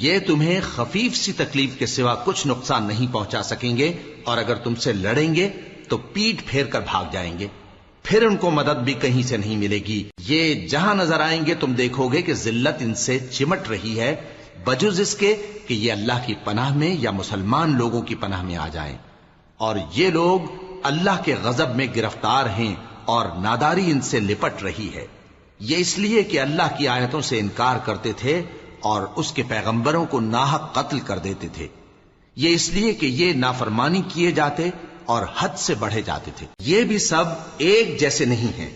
یہ تمہیں خفیف سی تکلیف کے سوا کچھ نقصان نہیں پہنچا سکیں گے، اور اگر تم سے لڑیں گے تو پیٹ پھیر کر بھاگ جائیں گے، پھر ان کو مدد بھی کہیں سے نہیں ملے گی۔ یہ جہاں نظر آئیں گے تم دیکھو گے کہ ذلت ان سے چمٹ رہی ہے، بجز اس کے کہ یہ اللہ کی پناہ میں یا مسلمان لوگوں کی پناہ میں آ جائیں۔ اور یہ لوگ اللہ کے غضب میں گرفتار ہیں اور ناداری ان سے لپٹ رہی ہے۔ یہ اس لیے کہ اللہ کی آیتوں سے انکار کرتے تھے اور اس کے پیغمبروں کو ناحق قتل کر دیتے تھے۔ یہ اس لیے کہ یہ نافرمانی کیے جاتے اور حد سے بڑھے جاتے تھے۔ یہ بھی سب ایک جیسے نہیں ہیں۔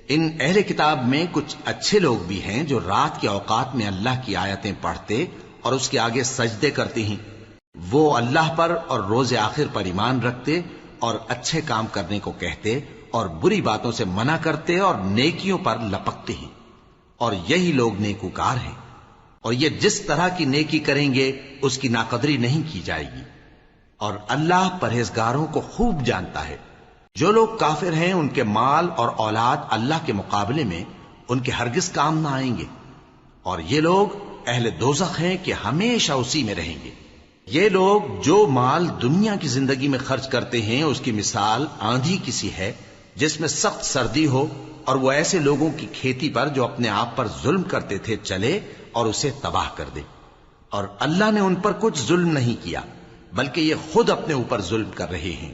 ان اہل کتاب میں کچھ اچھے لوگ بھی ہیں جو رات کے اوقات میں اللہ کی آیتیں پڑھتے اور اس کے آگے سجدے کرتے ہیں۔ وہ اللہ پر اور روز آخر پر ایمان رکھتے اور اچھے کام کرنے کو کہتے اور بری باتوں سے منع کرتے اور نیکیوں پر لپکتے ہیں، اور یہی لوگ نیکوکار ہیں۔ اور یہ جس طرح کی نیکی کریں گے اس کی ناقدری نہیں کی جائے گی، اور اللہ پرہیزگاروں کو خوب جانتا ہے۔ جو لوگ کافر ہیں ان کے مال اور اولاد اللہ کے مقابلے میں ان کے ہرگز کام نہ آئیں گے، اور یہ لوگ اہل دوزخ ہیں کہ ہمیشہ اسی میں رہیں گے۔ یہ لوگ جو مال دنیا کی زندگی میں خرچ کرتے ہیں اس کی مثال آندھی کسی ہے جس میں سخت سردی ہو، اور وہ ایسے لوگوں کی کھیتی پر جو اپنے آپ پر ظلم کرتے تھے چلے اور اسے تباہ کر دے۔ اور اللہ نے ان پر کچھ ظلم نہیں کیا، بلکہ یہ خود اپنے اوپر ظلم کر رہے ہیں۔